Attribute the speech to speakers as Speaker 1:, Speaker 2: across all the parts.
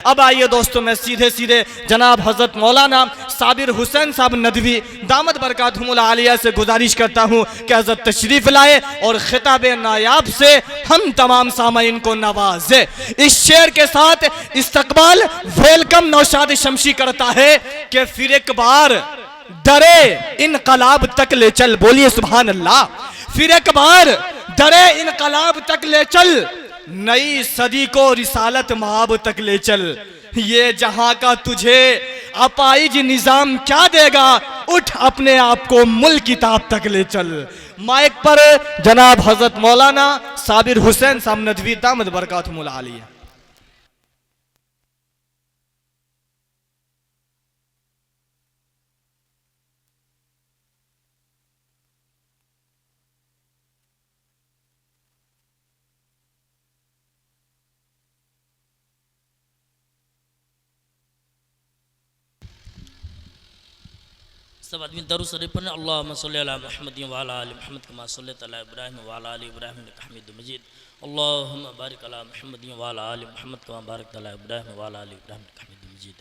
Speaker 1: अब आइए दोस्तों, मैं सीधे सीधे जनाब हजरत मौलाना साबिर हुसैन साहब नदवी दामद बरकातहुमुल आलिया से गुजारिश करता हूँ कि हजरत तशरीफ लाए और खिताब नायाब से हम तमाम सामाइन को नवाजे। इस शेर के साथ इस्तकबाल वेलकम नौशाद शमशी करता है कि फिर एक बार डरे इनकलाब तक ले चल। बोलिए सुभान अल्लाह। फिर एक बार डरे इनकलाब तक ले चल, नई सदी को रिसालत महाब तक ले चल। ये जहां का तुझे अपाइज निजाम क्या देगा, उठ अपने आप को मुल्क किताब तक ले चल। माइक पर जनाब हजरत मौलाना साबिर हुसैन साहब नदवी दामद बरकातहुमुल आलिया।
Speaker 2: सब आदमी दरूद शरीफ पढ़ें। अल्लाहुम्मा सल्ली अला मुहम्मद व अला आलि मुहम्मद कमा सल्लैता अला इब्राहीम व अला आलि इब्राहीम इन्नका हमीदुम मजीद। अल्लाहुम्मा बारिक अला मुहम्मद व अला आलि मुहम्मद कमा बारकता अला इब्राहीम व अला आलि इब्राहीम इन्नका हमीदुम मजीद।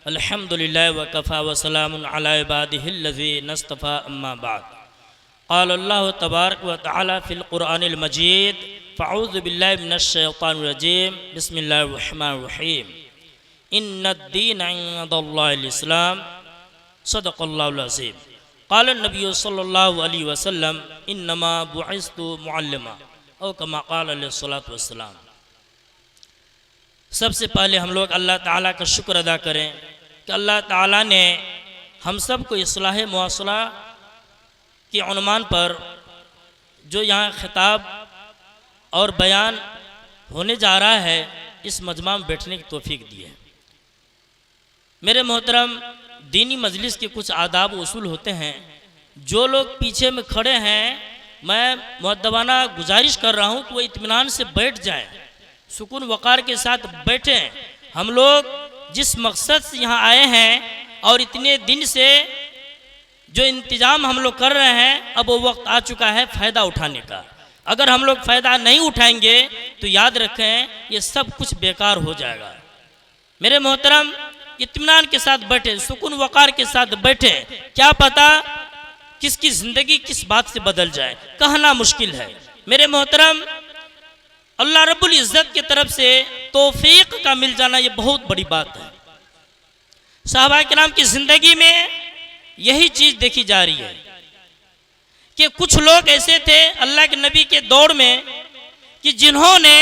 Speaker 2: अल्हम्दुलिल्लाह व कफ़ा व सलामुन अला इबादिहिल्लज़ीना इस्तफ़ा अम्मा बाद। क़ाल अल्लाहु तबारक व तआला फ़िल क़ुरआनिल मजीद फ़अऊज़ु बिल्लाहि मिनश शैतानिर रजीम बिस्मिल्लाहिर रहमानिर रहीम। इन्नद्दीन इंदल्लाहिल इस्लाम सदक़ल्लाहुल अज़ीम। क़ाल नबी सल्लल्लाहु अलैहि वसल्लम इन्नमा बुइस्तु मुअल्लिमा औ कमा क़ाल अलैहिस्सलातु वस्सलाम। सबसे पहले हम लोग अल्लाह ताला का शुक्र अदा करें कि अल्लाह ताला ने हम सब को इस्लाह मुआसला के उन्वान पर जो यहाँ खिताब और बयान होने जा रहा है, इस मजमा में बैठने की तौफीक दी है। मेरे मोहतरम, दीनी मजलिस के कुछ आदाब उसूल होते हैं। जो लोग पीछे में खड़े हैं, मैं मुअद्दबाना गुजारिश कर रहा हूँ कि वो इत्मीनान से बैठ जाएं, सुकून वक़ार के साथ बैठें। हम लोग जिस मकसद से यहाँ आए हैं और इतने दिन से जो इंतज़ाम हम लोग कर रहे हैं, अब वो वक्त आ चुका है फ़ायदा उठाने का। अगर हम लोग फ़ायदा नहीं उठाएंगे तो याद रखें ये सब कुछ बेकार हो जाएगा। मेरे मोहतरम, इत्मीनान के साथ बैठे, सुकून वक़ार के साथ बैठे। क्या पता किसकी ज़िंदगी किस बात से बदल जाए, कहना मुश्किल है। मेरे मोहतरम, अल्लाह रब्बुल इज़्ज़त की तरफ से तौफीक का मिल जाना ये बहुत बड़ी बात है। सहाबा किराम की ज़िंदगी में यही चीज़ देखी जा रही है कि कुछ लोग ऐसे थे अल्लाह के नबी के दौर में कि जिन्होंने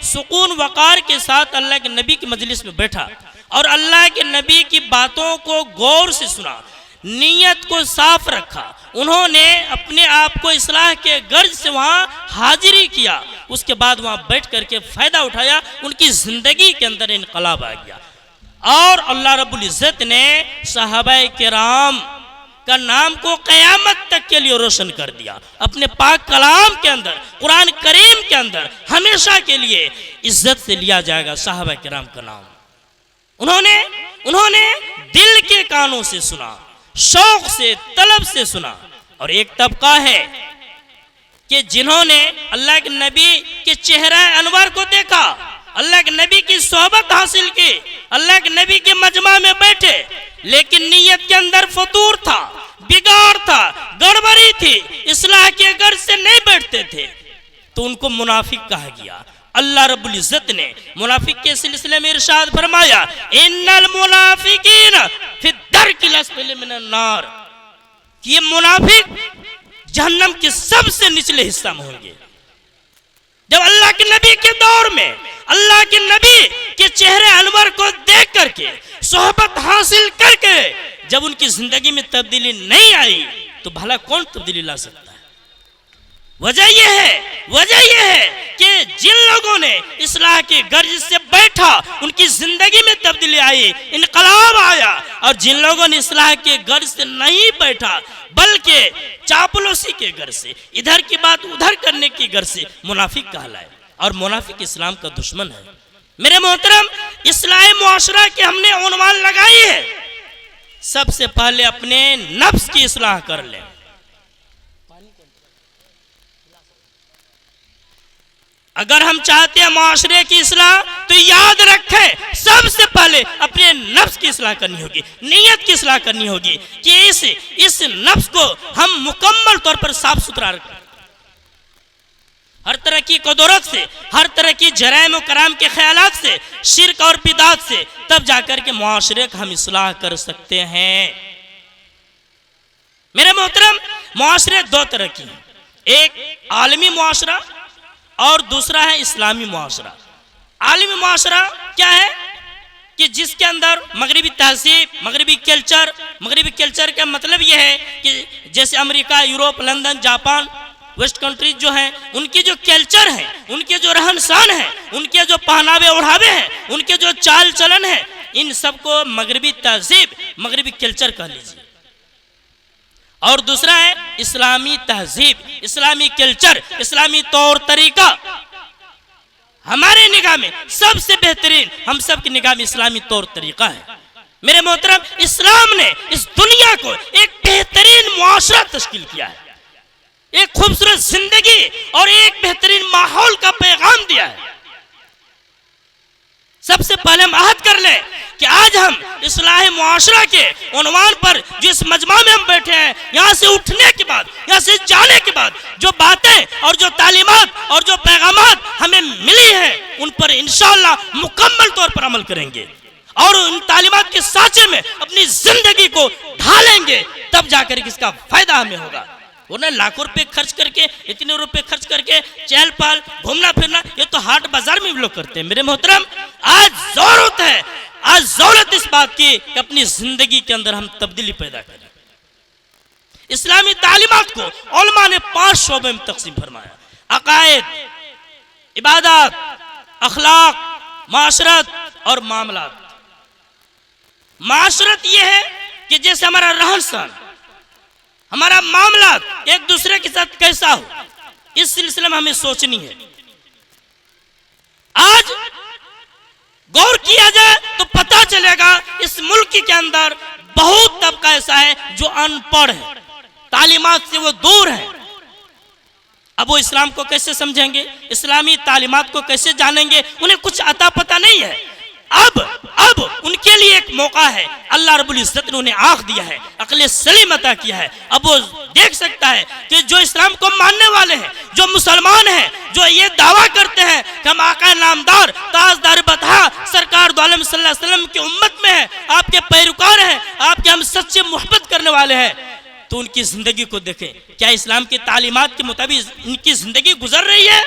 Speaker 2: सुकून वक़ार के साथ अल्लाह के नबी की मजलिस में बैठा और अल्लाह के नबी की बातों को गौर से सुना, नीयत को साफ रखा। उन्होंने अपने आप को इस्लाह के गर्ज से वहाँ हाजिरी किया, उसके बाद वहाँ बैठ करके फ़ायदा उठाया। उनकी ज़िंदगी के अंदर इनकलाब आ गया और अल्लाह रब्बुल इज़्ज़त ने सहाबाए किराम का नाम को क़यामत तक के लिए रोशन कर दिया। अपने पाक कलाम के अंदर, कुरान करीम के अंदर हमेशा के लिए इज़्ज़त से लिया जाएगा सहाबाए किराम का नाम। उन्होंने दिल के कानों से सुना, शौक से, तलब से सुना। और एक तबका है कि जिन्होंने अल्लाह के नबी के चेहरा अनवर को देखा, अल्लाह के नबी की सोहबत हासिल की, अल्लाह के नबी के मजमा में बैठे, लेकिन नीयत के अंदर फतूर था, बिगाड़ था, गड़बड़ी थी, इस्लाह के गर्ज से नहीं बैठते थे, तो उनको मुनाफिक कहा गया। अल्लाह रब्बुल इज़्ज़त ने मुनाफिक के सिलसिले में इरशाद फरमाया, इन्नल मुनाफिकीन फी दरकिल अस्फली मिनन नार, कि ये मुनाफिक जहन्नम के सबसे निचले हिस्सा में होंगे। जब अल्लाह के नबी के दौर में अल्लाह के नबी के चेहरे अनवर को देख करके, सोहबत हासिल करके जब उनकी जिंदगी में तब्दीली नहीं आई, तो भला कौन तब्दीली ला सकता है? वजह यह है कि जिन लोगों ने इस्लाह के गर्ज से बैठा, उनकी जिंदगी में तब्दीली आई, इनकलाब आया। और जिन लोगों ने इस्लाह के गर्ज से नहीं बैठा, बल्कि चापलूसी के गर्ज से, इधर की बात उधर करने की गर्ज से, मुनाफिक कहलाए। और मुनाफिक इस्लाम का दुश्मन है। मेरे मोहतरम, इस्लाही मुआशरा की हमने उन्वान लगाई है, सबसे पहले अपने नफ्स की इस्लाह कर लें। अगर हम चाहते हैं माशरे की इस्लाह, तो याद रखें सबसे पहले अपने नफ्स की इस्लाह करनी होगी, नीयत की इस्लाह करनी होगी कि इस नफ्स को हम मुकम्मल तौर पर साफ सुथरा रखें, हर तरह की कदरत से, हर तरह की जराइम और कराम के ख्यालात से, शिर्क और बिदात से, तब जाकर के मुआशरे का हम इस्लाह कर सकते हैं। मेरे मोहतरम, मुआशरे दो तरह की हैं, एक आलमी मुआशरा और दूसरा है इस्लामी मुआशरा। आलमी मुआशरा क्या है कि जिसके अंदर मगरिबी तहजीब, मगरिबी कल्चर का मतलब यह है कि जैसे America, Europe, London, Japan, west countries जो हैं, उनकी जो कल्चर है, उनके जो रहन सहन है, उनके जो पहनावे ओढ़ावे हैं, उनके जो चाल चलन है, इन सबको मगरिबी तहजीब, मगरिबी कल्चर कह लीजिए। और दूसरा है इस्लामी तहजीब, इस्लामी कल्चर, इस्लामी तौर तरीका। हमारे निगाह में सबसे बेहतरीन, हम सब की निगाह में इस्लामी तौर तरीका है। मेरे मोहतरम, इस्लाम ने इस दुनिया को एक बेहतरीन मुआशरा तश्कील किया है, एक खूबसूरत जिंदगी और एक बेहतरीन माहौल का पैगाम दिया है। सबसे पहले हम अहद कर लें कि आज हम इस्लाह मुआशरा के उन्वान पर जिस मजमा में हम बैठे हैं, यहाँ से उठने के बाद, यहाँ से जाने के बाद जो बातें और जो तालीमात और जो पैगामात हमें मिली हैं, उन पर इंशाअल्लाह मुकम्मल तौर पर अमल करेंगे और उन तालीमात के साँचे में अपनी जिंदगी को ढालेंगे, तब जाकर इसका फायदा हमें होगा। वरना लाखों रुपए खर्च करके, इतने रुपए खर्च करके चहल पहल, घूमना फिरना, ये तो हाट बाजार में भी लोग करते हैं। मेरे मोहतरम, आज जरूरत है, आज जरूरत इस बात की कि अपनी जिंदगी के अंदर हम तब्दीली पैदा करें। इस्लामी तालीमात को उलमा ने 5 शोबे में तकसीम फरमाया: अकायद, इबादत, अखलाक, माशरत और मामलात। माशरत यह है कि जैसे हमारा रहन सहन, हमारा मामला एक दूसरे के साथ कैसा हो, इस सिलसिले में हमें सोचनी है। आज गौर किया जाए तो पता चलेगा इस मुल्क के अंदर बहुत तबका ऐसा है जो अनपढ़ है, तालीमात से वो दूर है। अब वो इस्लाम को कैसे समझेंगे, इस्लामी तालीमात को कैसे जानेंगे, उन्हें कुछ अता पता नहीं है। अब उनके लिए एक मौका है, अल्लाह रब्बुल इज्जत ने उन्हें आँख दिया है, अक्ल सलीम अता किया है। अब वो देख सकता है कि जो इस्लाम को मानने वाले हैं, जो मुसलमान हैं, जो ये दावा करते हैं कि हम आका नामदार ताजदार बतहा सरकार दो आलम सल्लल्लाहु अलैहि वसल्लम की उम्मत में है, आपके पैरोकार हैं, आपके हम सच्चे मोहब्बत करने वाले हैं, तो उनकी जिंदगी को देखें, क्या इस्लाम की तालीमात के मुताबिक उनकी जिंदगी गुजर रही है?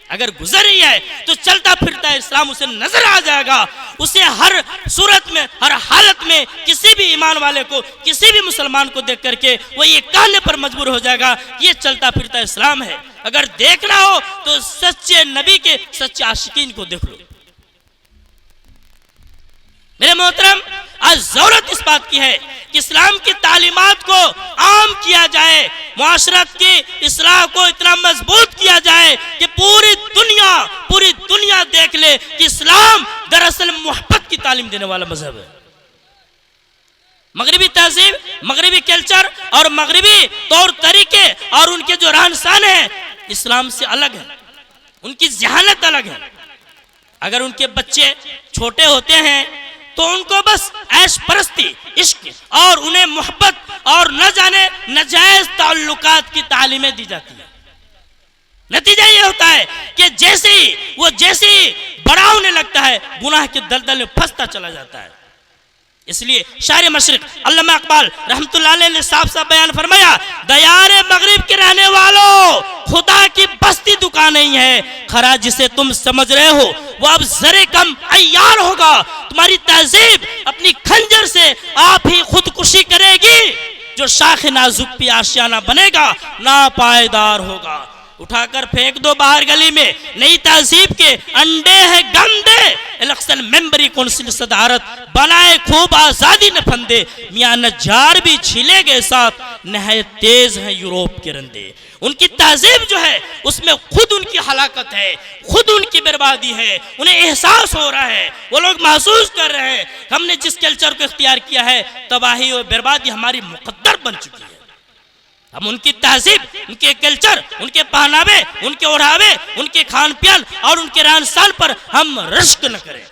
Speaker 2: अगर गुजर रही है तो चलता फिरता इस्लाम उसे नजर आ जाएगा। उसे हर सूरत में, हर हालत में किसी भी ईमान वाले को, किसी भी मुसलमान को देख करके वो ये कहने पर मजबूर हो जाएगा ये चलता फिरता इस्लाम है। अगर देखना हो तो सच्चे नबी के सच्चे आशिकीन को देख लो। मेरे मोहतरम, आज जरूरत इस बात की है कि इस्लाम की तालीमात को आम किया जाए, मुआशरत की इस्लाह को इतना मजबूत किया जाए कि पूरी दुनिया देख ले कि इस्लाम दरअसल मोहब्बत की तालीम देने वाला मजहब है। मगरिबी तहजीब, मगरिबी कल्चर और मगरिबी तौर तरीके और उनके जो रहन सहन है इस्लाम से अलग है, उनकी जहानत अलग है। अगर उनके बच्चे छोटे होते हैं तो उनको बस ऐश परस्ती, इश्क और उन्हें मोहब्बत और न जाने नाजायज ताल्लुकात की तालीमें दी जाती है। नतीजा ये होता है कि जैसे ही बड़ा होने लगता है गुनाह के दलदल में फंसता चला जाता है। इसलिए शायर मशरिक अल्लामा इकबाल रहमतुल्लाह अलैह ने साफ साफ बयान फरमाया, दयारे मगरिब के रहने वालों, खुदा की बस्ती दुकान नहीं है, खरा जिसे तुम समझ रहे हो वो अब जरे कम अय्यार होगा। तुम्हारी तहजीब अपनी खंजर से आप ही खुदकुशी करेगी, जो शाख नाजुक पे आशियाना बनेगा ना पायदार होगा। उठाकर फेंक दो बाहर गली में, नई तहजीब के अंडे हैं गंदे, इलेक्शन मेंबरी कौंसिल सदारत बनाए खूब आजादी न फंदे, मियां नज्जार भी छिले गए साथ, नहायत तेज हैं यूरोप के रंदे। उनकी तहजीब जो है उसमें खुद उनकी हलाकत है, खुद उनकी बर्बादी है, उन्हें एहसास हो रहा है, वो लोग महसूस कर रहे हैं हमने जिस कल्चर को इख्तियार किया है तबाही और बर्बादी हमारी मुकद्दर बन चुकी है। हम उनकी तहजीब, उनके कल्चर, उनके पहनावे, उनके ओढ़ावे, उनके खान पान और उनके रहन सहन पर हम रश्क न करें,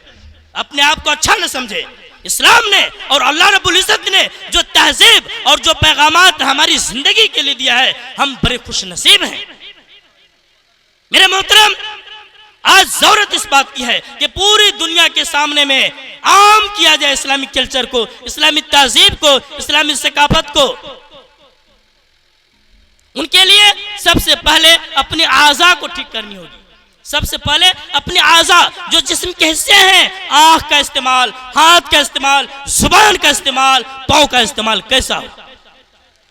Speaker 2: अपने आप को अच्छा न समझे। इस्लाम ने और अल्लाह रब्बुल इज्जत ने जो तहजीब और जो पैगामात हमारी जिंदगी के लिए दिया है, हम बड़े खुश नसीब हैं। मेरे मोहतरम, आज जरूरत इस बात की है कि पूरी दुनिया के सामने में आम किया जाए इस्लामिक कल्चर को, इस्लामिक तहजीब को, इस्लामिक सकाफत को। उनके लिए सबसे पहले अपने आज़ा को ठीक करनी होगी। सबसे पहले अपने आज़ा जो जिस्म के हिस्से हैं, आँख का इस्तेमाल, हाथ का इस्तेमाल, जुबान का इस्तेमाल, पाँव का इस्तेमाल कैसा हो।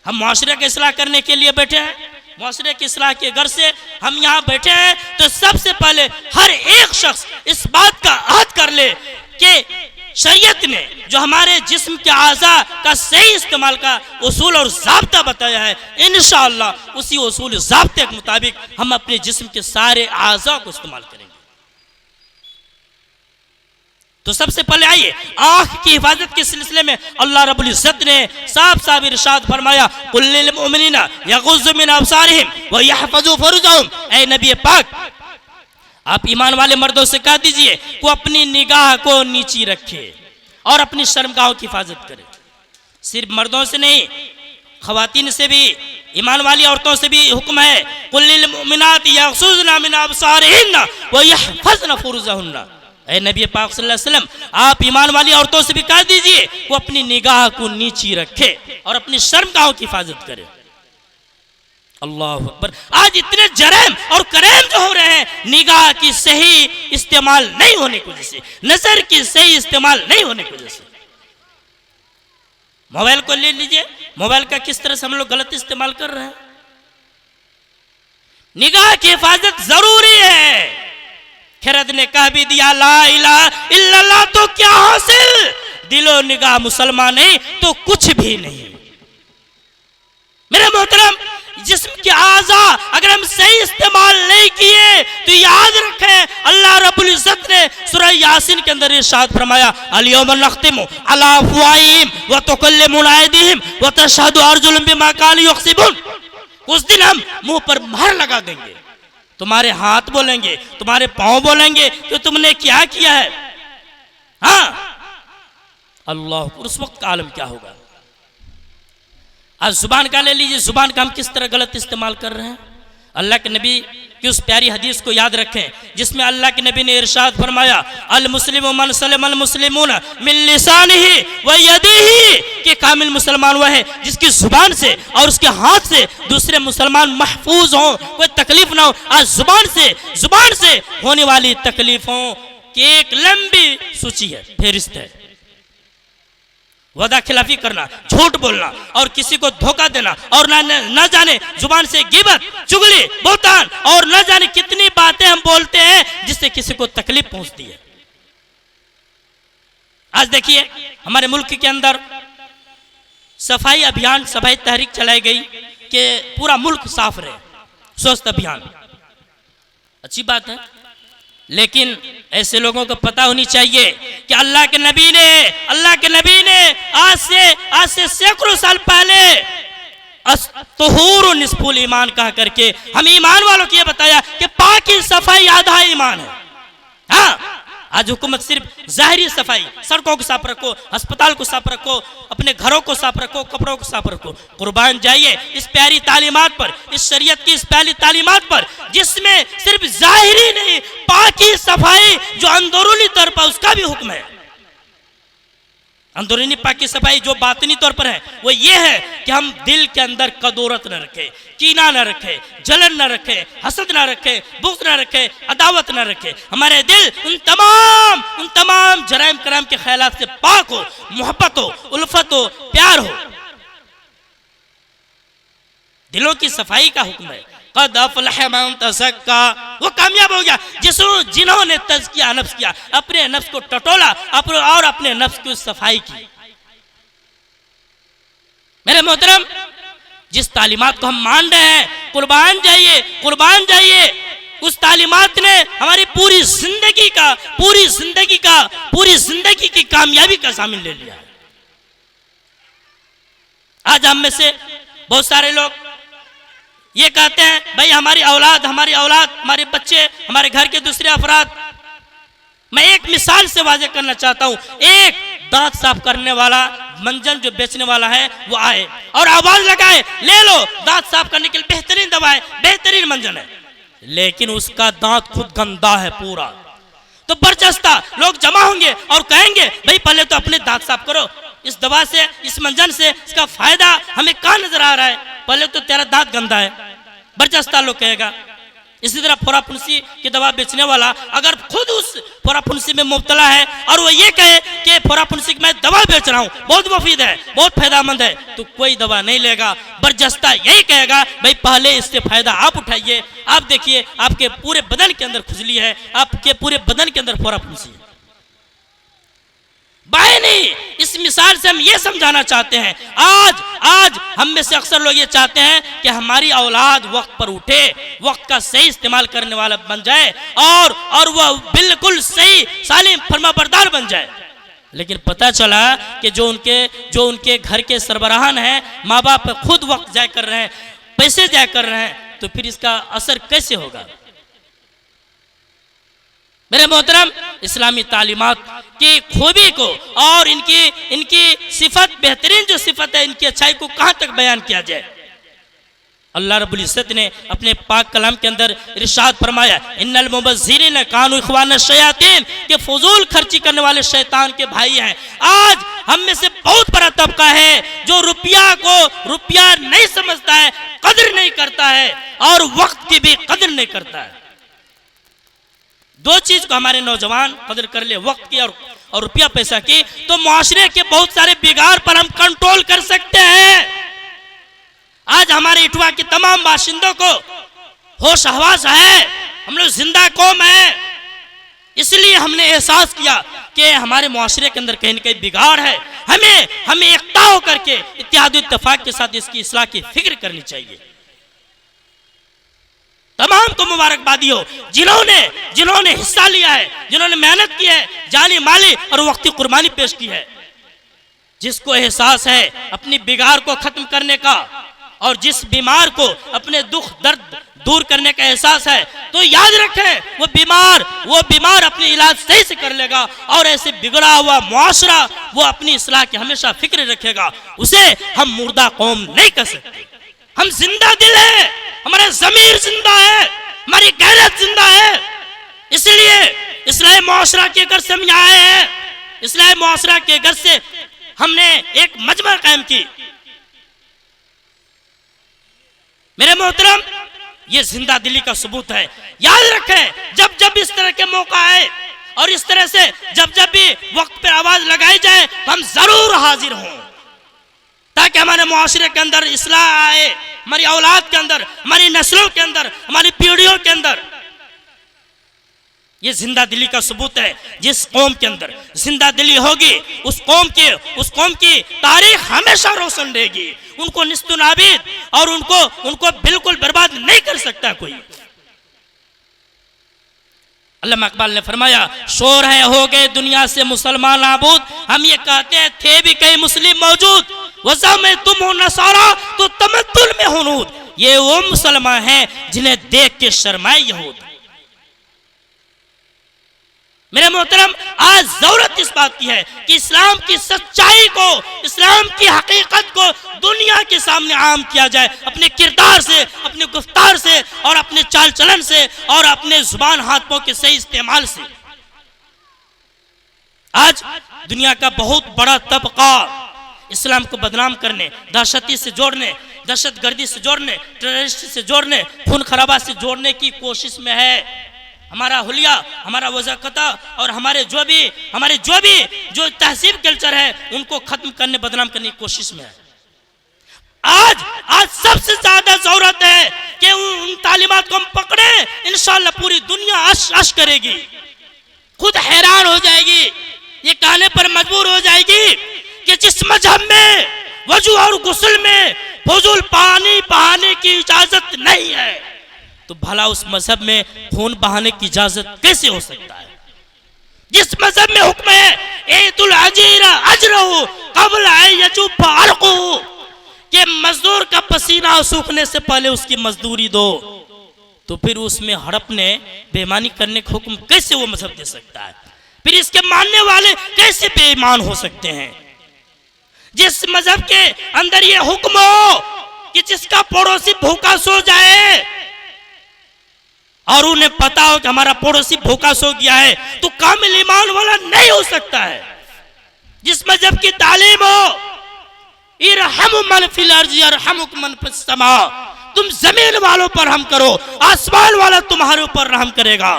Speaker 2: हम मुआशरे का इस्लाह करने के लिए बैठे हैं, मुआशरे की इस्लाह के घर से हम यहाँ बैठे हैं, तो सबसे पहले हर एक शख्स इस बात का अहद कर ले कि शरीयत ने जो हमारे जिस्म के आज़ा का सही इस्तेमाल का उसूल और ज़ाब्ता बताया है, इंशाअल्लाह उसी उसूल ज़ाब्ते के मुताबिक हम अपने जिस्म के सारे आज़ा को इस्तेमाल करेंगे। तो सबसे पहले आइए आँख की हिफाजत के सिलसिले में अल्लाह रब्बुल इज्जत ने साफ साफ इरशाद फरमाया, कुल लिल मुमिनीना यग़ुज़्ज़ू मिन अब्सारिहिम व यहफ़ज़ू फुरूजहुम। ऐ नबी पाक, आप ईमान वाले मर्दों से कह दीजिए कि अपनी निगाह को नीची रखे और अपनी शर्मगाहों की हिफाजत करे। सिर्फ मर्दों से नहीं, खवातीन से भी, ईमान वाली औरतों से भी हुक्म है, कुल लिल मुमिनाति यग़ुज़्ज़ना मिन अब्सारिहिन्ना व यहफ़ज़ना फुरूजहुन्ना। ऐ नबी पाक सल्लल्लाहु अलैहि वसल्लम, आप ईमान वाली औरतों से भी कह दीजिए वो अपनी निगाह को नीची रखे और अपनी शर्मगाहों की हिफाजत करे। अल्लाह अकबर। आज इतने जरम और करेम जो हो रहे हैं, निगाह की सही इस्तेमाल नहीं होने की वजह से, नजर की सही इस्तेमाल नहीं होने की वजह से। मोबाइल को ले लीजिए, मोबाइल का किस तरह से हम लोग गलत इस्तेमाल कर रहे हैं। निगाह की हिफाजत जरूरी है। खिरद ने कह भी दिया, ला इलाहा इल्लल्लाह तो क्या हासिल, दिलो निगाह मुसलमान नहीं तो कुछ भी नहीं। मेरे मोहतरम, जिस्म के आज़ा अगर हम सही इस्तेमाल नहीं किए तो याद रखें, अल्लाह रब्बुल इज्जत ने सूरह यासीन के अंदर इरशाद फरमाया, अल-यौमा नख्तिमु अला अफ़वाहिहिम व तुकल्लिमुना अयदीहिम व तशहदु अर्जुलुहुम बिमा कानू यक्सिबून। उस दिन हम मुंह पर मोहर लगा देंगे, तुम्हारे हाथ बोलेंगे, तुम्हारे पांव बोलेंगे कि तुमने क्या किया है। हाँ, अल्लाह, उस वक्त का आलम क्या होगा। आज जुबान का ले लीजिए, जुबान का हम किस तरह गलत इस्तेमाल कर रहे हैं। अल्लाह के नबी की उस प्यारी हदीस को याद रखें जिसमें अल्लाह के नबी ने इरशाद फरमाया, अल मुस्लिमु मन सलमल मुस्लिमून मिन लिसानिही व यदिही, कि कामिल मुसलमान वह है जिसकी जुबान से और उसके हाथ से दूसरे मुसलमान महफूज हों, कोई तकलीफ ना हो। आज जुबान से होने वाली तकलीफों की एक लंबी सूची है, फेरिस्त है। वादा खिलाफी करना, झूठ बोलना और किसी को धोखा देना, और न जाने जुबान से गिबत, चुगली, बोहतान, और न जाने कितनी बातें हम बोलते हैं जिससे किसी को तकलीफ पहुंचती है। आज देखिए हमारे मुल्क के अंदर सफाई अभियान, सफाई तहरीक चलाई गई कि पूरा मुल्क साफ रहे, स्वस्थ अभियान, अच्छी बात है। लेकिन ऐसे लोगों को पता होनी चाहिए कि अल्लाह के नबी ने आज से सैकड़ों साल पहले अस्तहुर निस्फुल ईमान कहा करके हम ईमान वालों को यह बताया कि पाकी सफाई आधा ईमान है। हाँ, आज हुकूमत सिर्फ ज़ाहिरी सफाई, सड़कों को साफ रखो, अस्पताल को साफ रखो, अपने घरों को साफ रखो, कपड़ों को साफ रखो। कुर्बान जाइए इस प्यारी तालीमात पर, इस शरीयत की इस प्यारी तालीमात पर, जिसमें सिर्फ ज़ाहिरी नहीं पाकी सफाई जो अंदरूनी तौर पर उसका भी हुक्म है। अंदरूनी पाकी सफाई जो बातनी तौर पर है वो ये है कि हम दिल के अंदर कदूरत न रखें, कीना न रखें, जलन न रखें, हसद न रखें, बुग़्ज़ न रखें, अदावत न रखें। हमारे दिल उन तमाम जराइम कराम के ख्यालात से पाक हो, मोहब्बत हो, उल्फत हो, प्यार हो। दिलों की सफाई का हुक्म है। क़द अफ़लह मन तज़क्का, वो कामयाब हो गया जिन्होंने तज़किया नफ्स किया, अपने नफ्स को टटोला और अपने नफ्स की सफाई की। मेरे मोहतरम, जिस तालीमात को हम मान रहे हैं, कुर्बान जाइए, उस तालीमात ने हमारी पूरी जिंदगी की कामयाबी का शामिल ले लिया। आज हम में से बहुत सारे लोग ये कहते हैं भाई हमारी औलाद, हमारे बच्चे, हमारे घर के दूसरे अफराद। मैं एक मिसाल से वाजे करना चाहता हूं। एक दांत साफ करने वाला मंजन जो बेचने वाला है वो आए और आवाज लगाए, ले लो दांत साफ करने के लिए बेहतरीन दवा है, बेहतरीन मंजन है, लेकिन उसका दांत खुद गंदा है पूरा। तो बरजस्ता लोग जमा होंगे और कहेंगे भाई पहले तो अपने दांत साफ करो, इस दवा से, इस मंजन से इसका फायदा हमें कहां नजर आ रहा है, पहले तो तेरा दांत गंदा है, बरजस्ता लोग कहेगा। इसी तरह फोराफुंसी की दवा बेचने वाला अगर खुद उस फोराफुंसी में मुब्तला है और वो ये कहे कि फोराफुंसी की मैं दवा बेच रहा हूँ, बहुत मुफीद है, बहुत फायदेमंद है, तो कोई दवा नहीं लेगा। बरजस्ता यही कहेगा भाई पहले इससे फायदा आप उठाइए, आप देखिए आपके पूरे बदन के अंदर खुजली है, आपके पूरे बदन के अंदर फोराफुंसी है। बाय नहीं, इस मिसाल से हम ये समझाना चाहते हैं, आज हम में से अक्सर लोग ये चाहते हैं कि हमारी औलाद वक्त पर उठे, वक्त का सही इस्तेमाल करने वाला बन जाए और वह बिल्कुल सही सालिम फरमाबरदार बन जाए। लेकिन पता चला कि जो उनके घर के सरबराहान हैं, माँ बाप खुद वक्त जाया कर रहे हैं, पैसे जाया कर रहे हैं, तो फिर इसका असर कैसे होगा? मेरे मोहतरम, इस्लामी तालीमात की खूबी को और इनकी सिफत, बेहतरीन जो सिफत है, इनकी अच्छाई को कहां तक बयान किया जाए। अल्लाह रब्बुल इज्जत ने अपने पाक कलाम के अंदर इरशाद फरमाया, इन्नल मुबज़्ज़िरीन कानू इख्वान शयातीन, के फजूल खर्ची करने वाले शैतान के भाई हैं। आज हम में से बहुत बड़ा तबका है जो रुपया नहीं समझता है, कदर नहीं करता है और वक्त की भी कदर नहीं करता है। दो चीज को हमारे नौजवान कदर कर ले, वक्त की और रुपया पैसा की, तो मुआशरे के बहुत सारे बिगाड़ पर हम कंट्रोल कर सकते हैं। आज हमारे इटवा के तमाम बाशिंदों को होश हवास है, हम लोग जिंदा कौम है, इसलिए हमने एहसास किया कि हमारे मुआशरे के अंदर कहीं न कहीं बिगाड़ है। हमें एकता होकर के इत्तेहाद इत्तेफाक के साथ इसकी इस्लाह की फिक्र करनी चाहिए। तमाम को मुबारकबादी हो जिन्होंने हिस्सा लिया है, जिन्होंने मेहनत की है, जानी माली और वक्ती कुर्बानी पेश की है। जिसको एहसास है अपनी बिगाड़ को खत्म करने का और जिस बीमार को अपने दुख दर्द दूर करने का एहसास है, तो याद रखें वो बीमार अपनी इलाज सही से कर लेगा और ऐसे बिगड़ा हुआ मुआशरा वो अपनी इस्लाह की हमेशा फिक्र रखेगा। उसे हम मुर्दा कौम नहीं कर सकते। हम जिंदा दिल है, हमारा ज़मीर जिंदा है, हमारी गैरत जिंदा है। इसलिए इस्लाह मुआशरा के घर से हम यहाँ आए हैं। इस्लाह मुआशरा के घर से हमने एक मजमा कायम की। मेरे मोहतरम, ये जिंदा दिली का सबूत है। याद रखें, जब जब इस तरह के मौका आए और इस तरह से जब जब भी वक्त पे आवाज लगाई जाए, हम जरूर हाजिर हों ताकि हमारे मुआशरे के अंदर इस्लाह आए, हमारी औलाद के अंदर, हमारी नस्लों के अंदर, हमारी पीढ़ियों के अंदर। ये जिंदा दिली का सबूत है। जिस कौम के अंदर जिंदा दिली होगी उस कौम की तारीख हमेशा रोशन रहेगी। उनको निस्तुनाबीद और उनको बिल्कुल बर्बाद नहीं कर सकता कोई। अल्लामा इकबाल ने फरमाया, शोर है हो गए दुनिया से मुसलमान नाबूद, हम ये कहते हैं थे भी कई मुस्लिम मौजूद, वज़ा में तुम हो नसारा तो तमद्दुन में हुनूद। ये वो मुसलमान हैं जिन्हें देख के शर्माए यहूद। मेरे मोहतरम, आज जरूरत इस बात की है कि इस्लाम की सच्चाई को, इस्लाम की हकीकत को दुनिया के सामने आम किया जाए, अपने किरदार से, अपने गुफ्तार से और अपने चाल चलन से और अपने जुबान हाथों के सही इस्तेमाल से। आज दुनिया का बहुत बड़ा तबका इस्लाम को बदनाम करने, दहशती से जोड़ने, दहशतगर्दी से जोड़ने, टेररिस्ट से जोड़ने, खून खराबा से जोड़ने की कोशिश में है। हमारा हुलिया, हमारा वज़ाक़ता और हमारे जो तहसीब कल्चर है उनको खत्म करने, बदनाम करने की कोशिश में है। आज सबसे ज्यादा जरूरत है कि उन तालीमात को हम पकड़े। इंशाअल्लाह पूरी दुनिया अश करेगी, खुद हैरान हो जाएगी, ये कहने पर मजबूर हो जाएगी कि जिस मजहब में वजू और गुस्ल में फजूल पानी बहाने की इजाजत नहीं है, तो भला उस मजहब में खून बहाने की इजाजत कैसे हो सकता है? जिस मजहब में हुक्म है एतुल अजीरा अजरहु क़ब्ल अन यजुब अर्क़ुहु, कि मजदूर का पसीना सूखने से पहले उसकी मजदूरी दो, तो फिर उसमें हड़पने बेईमानी करने का हुक्म कैसे वो मजहब दे सकता है? फिर इसके मानने वाले कैसे बेईमान हो सकते हैं? जिस मजहब के अंदर ये हुक्म हो कि जिसका पड़ोसी भूखा सो जाए और उन्हें पता हो कि हमारा पड़ोसी भूखा सो गया है, तो कामिल ईमान वाला नहीं हो सकता है। जिस मजहब की तालीम हो इरहमु मन फिल अर्ज़ यरहमुकुम मन फिस समा, तुम जमीन वालों पर रहम करो, आसमान वाला तुम्हारे ऊपर रहम करेगा।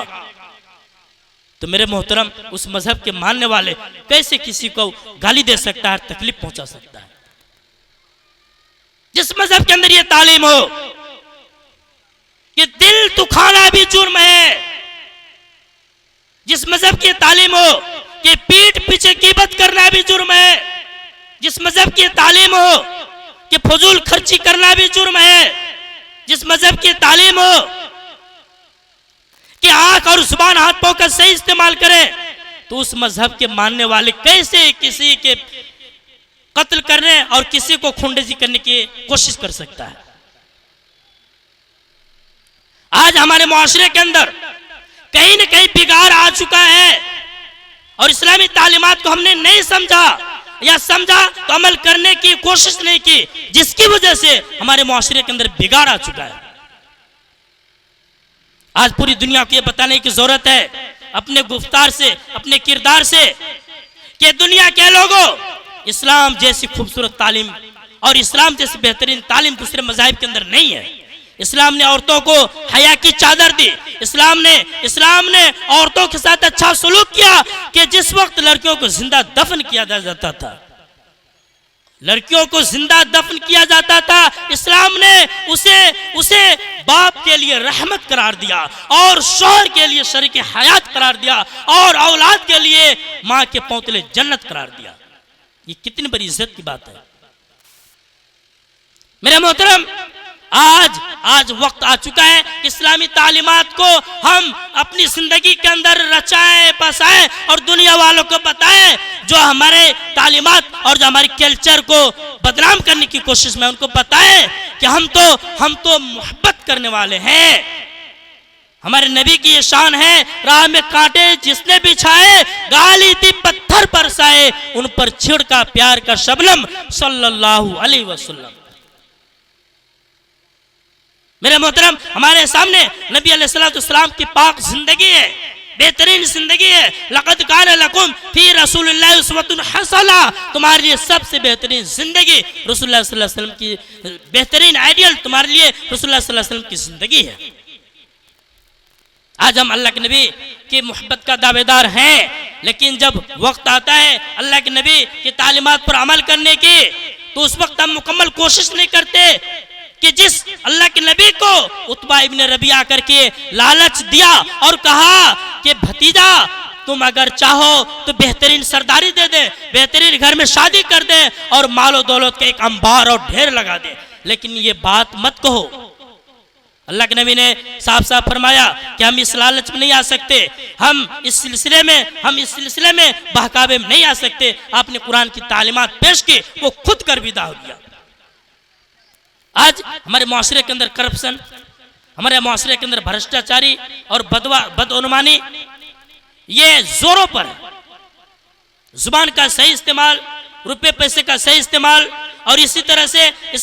Speaker 2: तो मेरे मोहतरम, उस मजहब के मानने वाले कैसे किसी को गाली दे सकता है, तकलीफ पहुंचा सकता है? जिस मजहब के अंदर यह तालीम हो कि दिल दुखाना भी जुर्म है, जिस मजहब की तालीम हो कि पीठ पीछे गिबत करना भी जुर्म है, जिस मजहब की तालीम हो कि फजूल खर्ची करना भी जुर्म है, जिस मजहब की तालीम हो कि आंख और जुबान हाथ पांव का सही इस्तेमाल करें, तो उस मजहब के मानने वाले कैसे किसी के कत्ल करने और किसी को खूनरेजी करने की कोशिश कर सकता है? आज हमारे मुआशरे के अंदर कहीं न कहीं बिगाड़ आ चुका है और इस्लामी तालीमात को हमने नहीं समझा या समझा तो अमल करने की कोशिश नहीं की, जिसकी वजह से हमारे मुआशरे के अंदर बिगाड़ आ चुका है। आज पूरी दुनिया को यह बताने की जरूरत है अपने गुफ्तार से, अपने किरदार से, कि दुनिया के लोगों, इस्लाम जैसी खूबसूरत तालीम और इस्लाम जैसी बेहतरीन तालीम दूसरे मज़ाहिब के अंदर नहीं है। इस्लाम ने औरतों को हया की चादर दी, इस्लाम ने औरतों के साथ अच्छा सलूक किया कि जिस वक्त लड़कियों को जिंदा दफन किया जाता था, लड़कियों को जिंदा दफन किया जाता था, इस्लाम ने उसे बाप के लिए रहमत करार दिया और शौहर के लिए शरीक हयात करार दिया और औलाद के लिए माँ के पौतले जन्नत करार दिया। ये कितनी बड़ी इज्जत की बात है मेरे मोहतरम। आज वक्त आ चुका है कि इस्लामी तालीमात को हम अपनी जिंदगी के अंदर रचाएं बसाएं और दुनिया वालों को बताएं। जो हमारे तालीमात और जो हमारे कल्चर को बदनाम करने की कोशिश में, उनको बताएं कि हम तो मोहब्बत करने वाले हैं। हमारे नबी की ये शान है, राह में कांटे जिसने बिछाए, गाली दी पत्थर बरसाए, उन पर छिड़का प्यार का शबनम सल्लल्लाहु अलैहि वसल्लम। मेरे मोहतरम, हमारे सामने नबी अलैहिस्सलाम की पाक जिंदगी है, बेहतरीन जिंदगी है। लक़द कान लकुम फी रसूलिल्लाहि उस्वतुन हसना, तुम्हारे लिए सबसे बेहतरीन जिंदगी रसूलुल्लाह सल्लल्लाहु अलैहि वसल्लम की बेहतरीन आइडियल तुम्हारे लिए रसूलुल्लाह सल्लल्लाहु अलैहि वसल्लम की जिंदगी है। आज हम अल्लाह के नबी की मोहब्बत का दावेदार हैं, लेकिन जब वक्त आता है अल्लाह के नबी की तालीमात पर अमल करने की, तो उस वक्त हम मुकम्मल कोशिश नहीं करते कि जिस अल्लाह के नबी को उतबा इब्न रबिया करके लालच दिया और कहा कि भतीजा तुम अगर चाहो तो बेहतरीन सरदारी दे दे, बेहतरीन घर में शादी कर दे और मालो दौलत का एक अंबार और ढेर लगा दे, लेकिन ये बात मत कहो। अल्लाह के नबी ने साफ साफ फरमाया कि हम इस लालच में नहीं आ सकते, हम इस सिलसिले में बहकावे में नहीं आ सकते। आपने कुरान की तालीमात पेश की, वो खुद कर विदा हो गया। आज हमारे मुआशरे के अंदर करप्शन, हमारे मुआशरे के अंदर भ्रष्टाचारी और बदउनवानी ये जोरों पर है। जुबान का सही इस्तेमाल, रुपए पैसे का सही इस्तेमाल, और इसी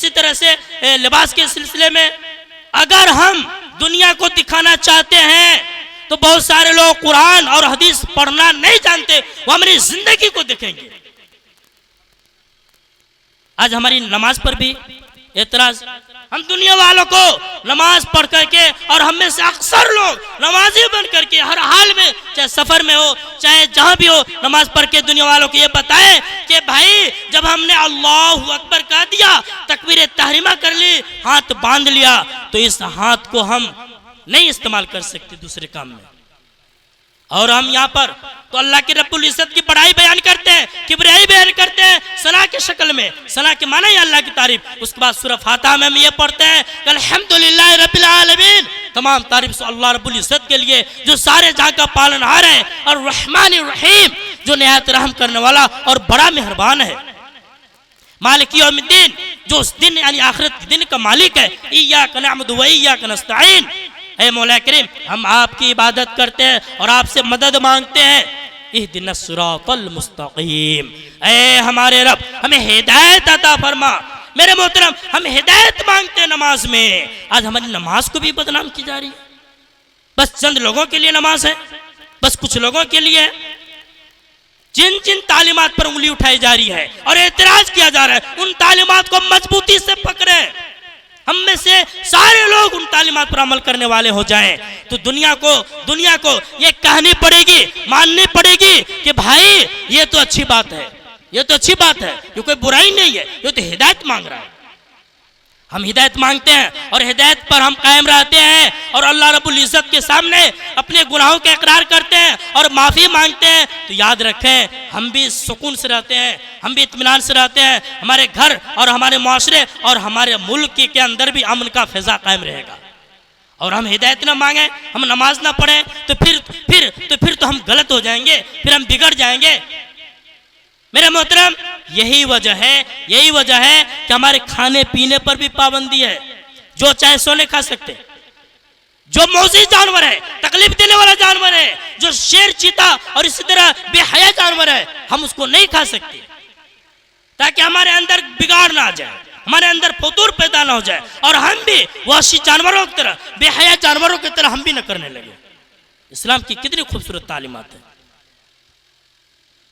Speaker 2: तरह से लिबास के सिलसिले में अगर हम दुनिया को दिखाना चाहते हैं तो बहुत सारे लोग कुरान और हदीस पढ़ना नहीं जानते, वो हमारी जिंदगी को देखेंगे। आज हमारी नमाज पर भी एतराज, हम दुनिया वालों को नमाज पढ़ करके, और हम में से अक्सर लोग नमाजी बन करके हर हाल में, चाहे सफर में हो चाहे जहां भी हो, नमाज पढ़ के दुनिया वालों को ये बताएं कि भाई जब हमने अल्लाहु अकबर कह दिया, तकबीर तहरीमा कर ली, हाथ बांध लिया, तो इस हाथ को हम नहीं इस्तेमाल कर सकते दूसरे काम में। और हम यहाँ पर तो अल्लाह के रब्बुल इज्जत की बड़ाई बयान करते हैं, किबरियाई बयान करते हैं सना के शक्ल में। सना के माना ही अल्लाह की तारीफ। उसके बाद सूरह फातिहा में हम ये पढ़ते हैं अल्हम्दुलिल्लाह रब्बिल आलमीन, तमाम तारीफ अल्लाह रब्बुल इज्जत के लिए जो सारे जहां का पालनहार है, और रहमानिर रहीम जो निहायत रहम करने वाला और बड़ा मेहरबान है। मालिक यौमिद्दीन जो उस दिन यानी आखिरत के दिन का मालिक है। इय्याका नअबुदु व इय्याका नस्तईन, ऐ मौला करीम हम आपकी इबादत करते हैं और आपसे मदद मांगते हैं। इहदिनस सिरातल मुस्तकीम, ऐ हमारे रब हमें हिदायत अता फरमा। मेरे मोहतरम हम हिदायत मांगते हैं नमाज में, आज हमारी नमाज को भी बदनाम की जा रही है। बस चंद लोगों के लिए नमाज है, बस कुछ लोगों के लिए है। जिन जिन तालीमात पर उंगली उठाई जा रही है और एतराज किया जा रहा है, उन तालीमात को मजबूती से पकड़े। हम में से सारे लोग उन तालीमात पर अमल करने वाले हो जाएं तो दुनिया को ये कहनी पड़ेगी, माननी पड़ेगी कि भाई ये तो अच्छी बात है, ये तो अच्छी बात है, ये कोई बुराई नहीं है, ये तो हिदायत मांग रहा है। हम हिदायत मांगते हैं और हिदायत पर हम कायम रहते हैं और अल्लाह रब्बुल इज़्ज़त के सामने अपने गुनाहों का इकरार करते हैं और माफ़ी मांगते हैं। तो याद रखें हम भी सुकून से रहते हैं, हम भी इत्मीनान से रहते हैं। हमारे घर और हमारे माशरे और हमारे मुल्क के अंदर भी अमन का फिजा कायम रहेगा। और हम हिदायत ना मांगे, हम नमाज ना पढ़ें तो फिर तो हम गलत हो जाएंगे, फिर हम बिगड़ जाएंगे। मेरे मोहतरम यही वजह है कि हमारे खाने पीने पर भी पाबंदी है। जो चाहे सोने खा सकते, जो मौजी जानवर है, तकलीफ देने वाला जानवर है, जो शेर, चीता और इसी तरह बेहया जानवर है, हम उसको नहीं खा सकते ताकि हमारे अंदर बिगाड़ ना आ जाए, हमारे अंदर फतूर पैदा ना हो जाए और हम भी वहशी जानवरों की तरह, बेहया जानवरों की तरह हम भी न करने लगे। इस्लाम की कितनी खूबसूरत तालीमात है।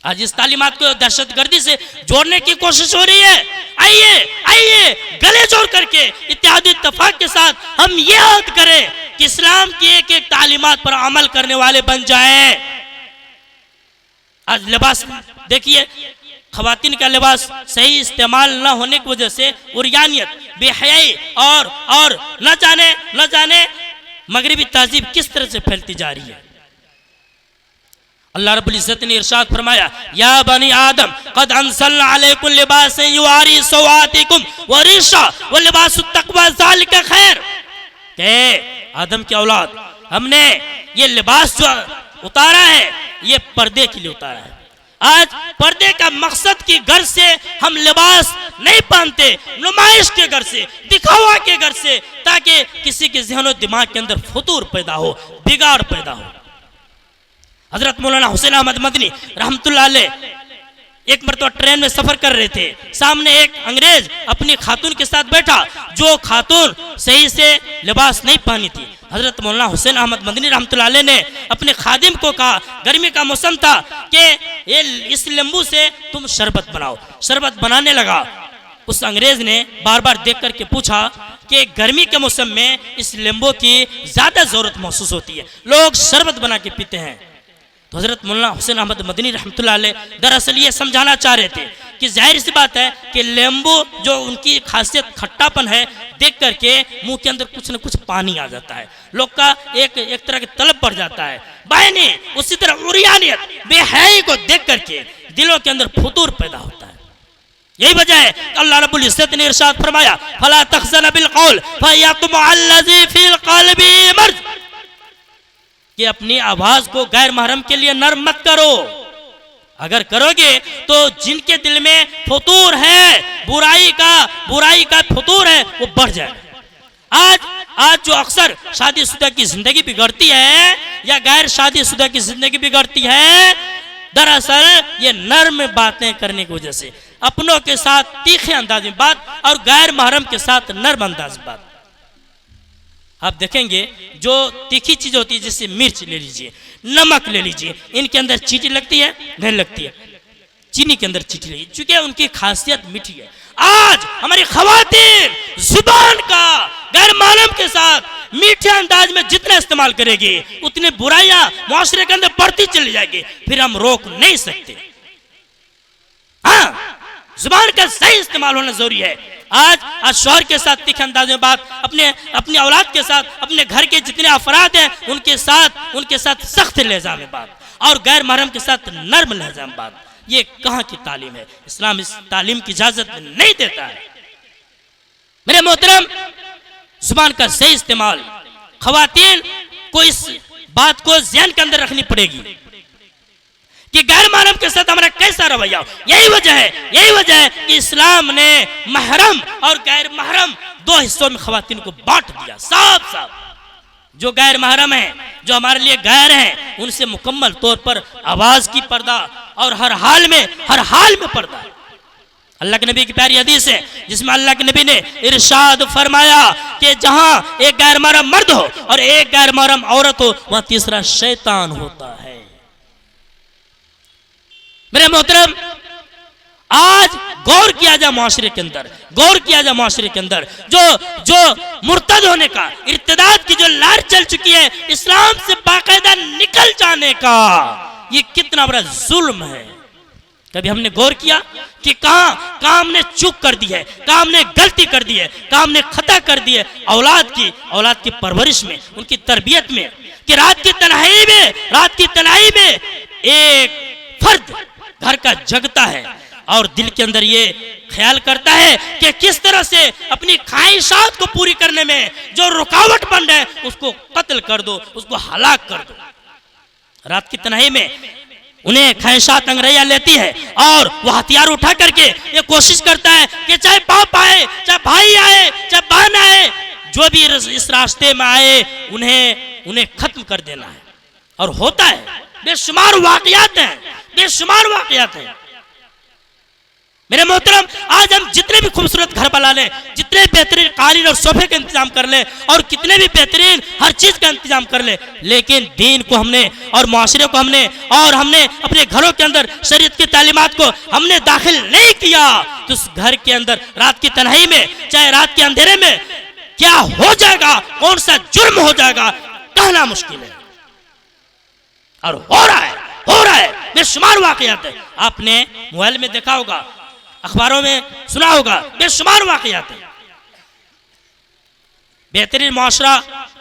Speaker 2: आज इस तालीमात को दहशतगर्दी से जोड़ने की कोशिश हो रही है। आइए गले जोड़ करके इत्तेहाद इत्तफाक के साथ हम ये याद करें कि इस्लाम की एक एक तालीमात पर अमल करने वाले बन जाएं। आज लिबास देखिए, खवातीन का लिबास सही इस्तेमाल न होने की वजह से उरियानियत, बेहयाई और न जाने मगरिबी तहजीब किस तरह से फैलती जा रही है। अल्लाह रब्बुल इज़्ज़त ने इरशाद फरमाया, या बनी आदम क़द अंज़लना अलैकुम लिबासन युवारी सवातिकुम व रिशा व लिबासुत तक़वा ज़ालिका खैर। के आदम की औलाद, हमने ये लिबास जो उतारा है ये पर्दे के लिए उतारा है। आज पर्दे का मकसद की घर से हम लिबास नहीं पहनते, नुमाइश के घर से, दिखावा के घर से, ताकि किसी के ज़हन और दिमाग के अंदर फतूर पैदा हो, बिगाड़ पैदा हो। हजरत मौलाना हुसैन अहमद मदनी रहमतुल्लाह अलैह एक मरतबा ट्रेन में सफर कर रहे थे। सामने एक अंग्रेज अपनी खातून के साथ बैठा, जो खातून सही से लिबास नहीं पहनी थी। हजरत मौलाना हुसैन अहमद मदनी रहमतुल्लाह अलैह ने अपने खादिम को कहा, गर्मी का मौसम था, कि ये इस नींबू से तुम शरबत बनाओ। शरबत बनाने लगा। उस अंग्रेज ने बार बार देख करके पूछा कि गर्मी के मौसम में इस नींबू की ज्यादा जरूरत महसूस होती है, लोग शरबत बना के पीते हैं। तो हजरत मौलाना हुसैन अहमद मदनी रहमतुल्लाह अलैह दरअसल ये समझाना चाह रहे थे कि जाहिर सी बात है कि नींबू जो उनकी खासियत खट्टापन है, देख करके मुंह के अंदर कुछ न कुछ पानी आ जाता है, लोग का एक तरह की तलब बढ़ जाता है। बायनी उसी तरह उरियानियत, बेहयाई को देख करके दिलों के अंदर फतूर पैदा होता है। यही वजह है अल्लाह रब्बुल इज़्ज़त ने इरशाद फरमाया, फला तखज़न बिल कौल फयतमअल्लज़ी फिल क़ल्बी मर्ज़, कि अपनी आवाज को गैर महरम के लिए नर्म मत करो। अगर करोगे तो जिनके दिल में फतूर है, बुराई का फतूर है, वो बढ़ जाए। आज जो अक्सर शादीशुदा की जिंदगी बिगड़ती है या गैर शादीशुदा की जिंदगी बिगड़ती है, दरअसल ये नर्म बातें करने की वजह से, अपनों के साथ तीखे अंदाज में बात और गैर महरम के साथ नर्म अंदाज बात। आप देखेंगे जो तीखी चीज होती है, जैसे मिर्च ले लीजिए, नमक ले लीजिए, इनके अंदर चीटी लगती है, नहीं लगती है। चीनी के अंदर चीटी लगी, चूंकि उनकी खासियत मीठी है। आज हमारी खवातीन जुबान का गैर मालूम के साथ मीठे अंदाज में जितना इस्तेमाल करेगी, उतनी बुराइयां मुआशरे के अंदर बढ़ती चली जाएगी, फिर हम रोक नहीं सकते। हाँ, जुबान का सही इस्तेमाल होना जरूरी है। आज शौहर के साथ तीखे अंदाज में बात, अपनी औलाद के साथ, अपने घर के जितने अफराद हैं उनके साथ सख्त लहजा में बात और गैर महरम के साथ नर्म लहजा में बात। ये कहाँ की तालीम है? इस्लाम इस तालीम की इजाजत नहीं देता है। मेरे मोहतरम, जुबान का सही इस्तेमाल खवातीन को इस बात को ज़हन के अंदर रखनी पड़ेगी कि गैर महरम के साथ हमारा कैसा रवैया हो। यही वजह है कि इस्लाम ने महरम और गैर महरम दो हिस्सों में खवातीन को बांट दिया साफ साफ। जो गैर महरम है, जो हमारे लिए गैर हैं, उनसे मुकम्मल तौर पर आवाज की पर्दा और हर हाल में पर्दा। अल्लाह के नबी की प्यारी हदीस है जिसमें अल्लाह के नबी ने इरशाद फरमाया कि जहां एक गैर महरम मर्द हो और एक गैर महरम औरत हो, वहां तीसरा शैतान होता है। मेरे मोहतरम, आज गौर किया जाए माशरे के अंदर, जो मुर्तद होने का, इर्तिदाद की जो लहर चल चुकी है, इस्लाम से बाकायदा निकल जाने का, ये कितना बड़ा जुल्म है। कभी हमने गौर किया कि कहां काम ने चूक कर दी है, काम ने गलती कर दी है, काम ने खता कर दी है औलाद की परवरिश में, उनकी तरबियत में, कि रात की तन्हाई में एक फर्द घर का जगता है और दिल के अंदर ये ख्याल करता है कि किस तरह से अपनी ख्वाहिशात को पूरी करने में जो रुकावट बन रहा है उसको कत्ल कर दो, उसको हलाक कर दो। रात की तन्हाई में उन्हें ख्वाहिशात अंग्रेजा लेती है और वह हथियार उठा करके ये कोशिश करता है कि चाहे बाप आए, चाहे भाई आए, चाहे बहन आए, जो भी इस रास्ते में आए उन्हें खत्म कर देना है। और होता है, बेशुमार वाकयात हैं। मेरे मोहतरम, आज हम जितने भी खूबसूरत घर बना लें, जितने बेहतरीन कालीन और सोफे का इंतजाम कर लें और कितने भी बेहतरीन हर चीज का इंतजाम कर लें, लेकिन दीन को हमने और माशरे को हमने अपने घरों के अंदर शरीयत की तालीमात को हमने दाखिल नहीं किया, तो उस घर के अंदर रात की तन्हाई में, चाहे रात के अंधेरे में क्या हो जाएगा, कौन सा जुर्म हो जाएगा, कहना मुश्किल है। और हो रहा है बेशुमार वाकयात है। आपने मोबाइल में देखा होगा, अखबारों में सुना होगा, बेशुमार वाकयात है। बेहतरीन माशरा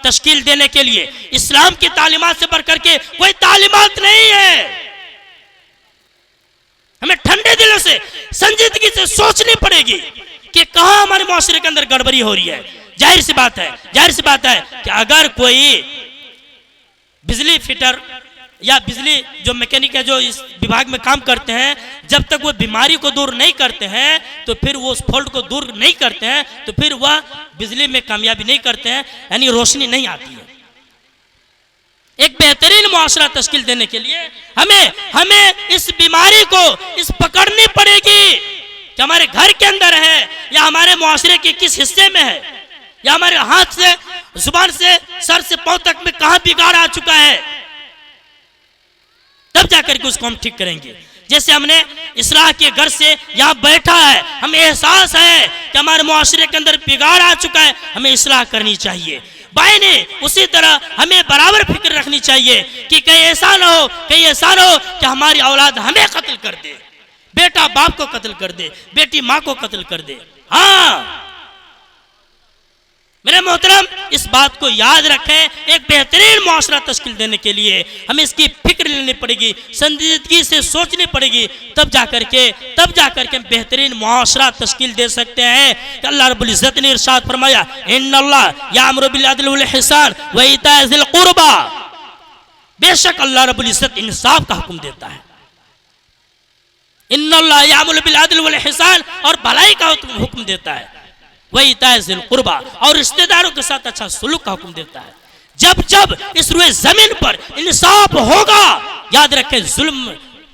Speaker 2: तश्कील देने के लिए इस्लाम की तालीमात से बढ़कर के कोई तालीमात नहीं है। हमें ठंडे दिलों से, संजीदगी से सोचनी पड़ेगी कि कहां हमारे माशरे के अंदर गड़बड़ी हो रही है। जाहिर सी बात है कि अगर कोई बिजली फिटर या बिजली जो मैकेनिक है, जो इस विभाग में काम करते हैं, जब तक वो बीमारी को दूर नहीं करते हैं, तो फिर वो उस फॉल्ट को दूर नहीं करते हैं, तो फिर वह बिजली में कामयाबी नहीं करते हैं, यानी रोशनी नहीं आती है। एक बेहतरीन मुआशरा तश्कील देने के लिए हमें इस बीमारी को पकड़नी पड़ेगी कि हमारे घर के अंदर है या हमारे मुआशरे के किस हिस्से में है, या हमारे हाथ से, जुबान से, सर से पांव तक में कहां बिगाड़ आ चुका है, तब जाकर के उसको हम ठीक करेंगे। जैसे हमने इस्लाह के घर से यहाँ बैठा है, हमें एहसास है कि हमारे मुआशरे के अंदर बिगाड़ आ चुका है, हमें इस्लाह करनी चाहिए। भाई ने उसी तरह हमें बराबर फिक्र रखनी चाहिए कि कहीं ऐसा ना हो कि हमारी औलाद हमें कत्ल कर दे, बेटा बाप को कत्ल कर दे, बेटी माँ को कत्ल कर दे। हाँ मेरे मोहतरम, इस बात को याद रखें। एक बेहतरीन मुआशरा तश्कील देने के लिए हमें इसकी फिक्र लेनी पड़ेगी, संजीदगी से सोचनी पड़ेगी, तब जाकर के बेहतरीन मुआशरा तश्कील दे सकते हैं। कि अल्लाह रब्बुल इज्जत ने इरशाद फरमाया, इन्नल्लाह यामुरु बिल अदल वल इहसान व इताए ज़िल कुर्बा, बेशक अल्लाह रब्बुल इज्जत इंसाफ का हुक्म देता है। इन्नल्लाह यामुरु बिल अदल वल इहसान, और भलाई का हुक्म देता है, वही ताज़िल कुर्बा, और रिश्तेदारों के साथ अच्छा सुलूक का हुक्म देता है। जब इस रुए जमीन पर इंसाफ होगा, याद रखें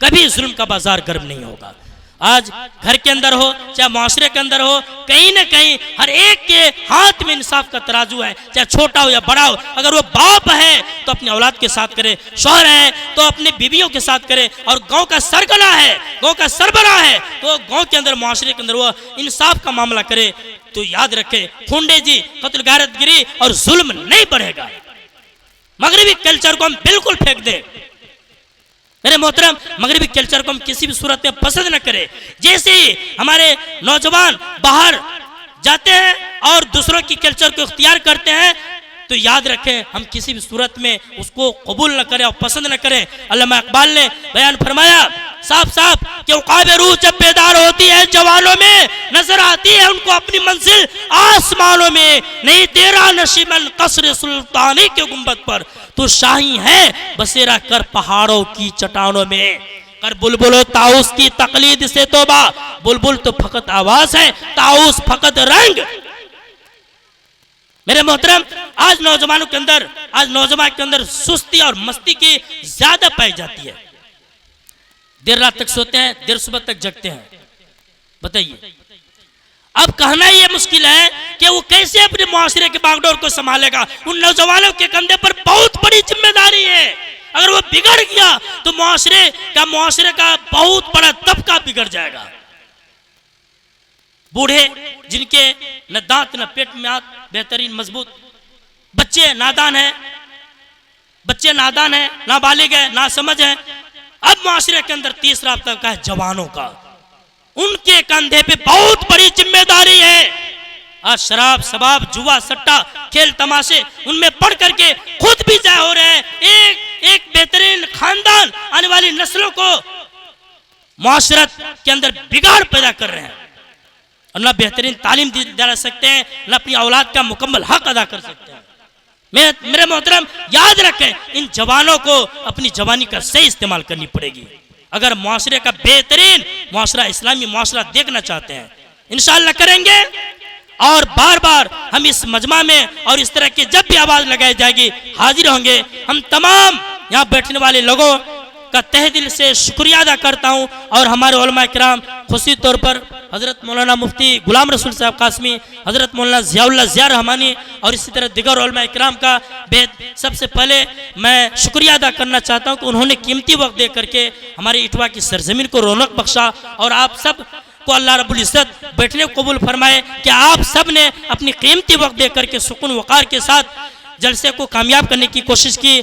Speaker 2: कभी जुल्म का बाजार गर्म नहीं होगा। आज घर के अंदर हो चाहे माशरे के अंदर हो, कहीं ना कहीं हर एक के हाथ में इंसाफ का तराजू है, चाहे छोटा हो या बड़ा हो। अगर वो बाप है तो अपनी औलाद के साथ करे, शौहर है तो अपनी बीवियों के साथ करे, और गांव का सरगना है, गांव का सरबराह है, तो गांव के अंदर माशरे के अंदर वो इंसाफ का मामला करे। तो याद रखे, खूंडेजी, कत्ल गारतगिरी और जुल्म नहीं बढ़ेगा। मगरबी कल्चर को हम बिल्कुल फेंक दें। मेरे मोहतरम, मगरबी कल्चर को हम किसी भी सूरत में पसंद न करें। जैसे ही हमारे नौजवान बाहर जाते हैं और दूसरों की कल्चर को इख्तियार करते हैं, तो याद रखें हम किसी भी सूरत में उसको कबूल न करें और पसंद न करें। अल्लामा इकबाल ने बयान फरमाया साफ कि औकाबे रूह जब बेदार होती है जवानों में, नजर आती है उनको अपनी मंजिल आसमानों में। नहीं तेरा नशीबन कसर सुल्तानी के गुंबद पर, तो शाही है बसेरा कर पहाड़ों की चट्टानों में। कर बुलबुलो ताउस की तकलीद से तौबा, बुलबुल तो फकत आवाज है, ताउस फकत रंग। मेरे मोहतरम, आज नौजवान के अंदर सुस्ती और मस्ती की ज्यादा पाई जाती है। देर रात तक सोते हैं, देर सुबह तक जगते हैं। बताइए, अब कहना ये मुश्किल है कि वो कैसे अपने मुआशरे के बागडोर को संभालेगा। उन नौजवानों के कंधे पर बहुत बड़ी जिम्मेदारी है। अगर वो बिगड़ गया तो मुआशरे का बहुत बड़ा तबका बिगड़ जाएगा। बूढ़े जिनके न दांत न पेट में हाथ, बेहतरीन मजबूत, बच्चे नादान है, नाबालिग है, नासमझ है। अब मुआशरे के अंदर तीसरा तबका है जवानों का, उनके कंधे पे बहुत बड़ी जिम्मेदारी है। आज शराब, शबाब, जुआ, सट्टा, खेल तमाशे उनमें पढ़ करके खुद भी जाए हो रहे हैं। एक बेहतरीन खानदान आने वाली नस्लों को मुआशरत के अंदर बिगाड़ पैदा कर रहे हैं और न बेहतरीन तालीम दिला सकते हैं, न अपनी औलाद का मुकम्मल हक अदा कर सकते हैं। मेरे मोहतरम, याद रखें, इन जवानों को अपनी जवानी का सही इस्तेमाल करनी पड़ेगी। अगर मुआशरे का बेहतरीन मुआशरा, इस्लामी मुआशरा देखना चाहते हैं, इंशाअल्लाह करेंगे। और बार बार हम इस मजमा में और इस तरह की जब भी आवाज लगाई जाएगी हाजिर होंगे। हम तमाम यहाँ बैठने वाले लोगों का तहे दिल से शुक्रिया अदा करता हूँ। और हमारे उलमा किराम, खुशी तौर पर हज़रत मौलाना मुफ्ती गुलाम रसूल साहब कासमी, हज़रत मौलाना ज़ियाउल्लाह ज़िया रहमानी और इसी तरह दिगर उलमा किराम का सबसे पहले मैं शुक्रिया अदा करना चाहता हूँ कि उन्होंने कीमती वक्त दे करके हमारे इटवा की सरजमीन को रौनक बख्शा। और आप सब को अल्लाह रब्बुल इज़्ज़त बैठने को कबूल फरमाए कि आप सब ने अपनी कीमती वक्त दे करके सुकून वक़ार के साथ जलसे को कामयाब करने की कोशिश की।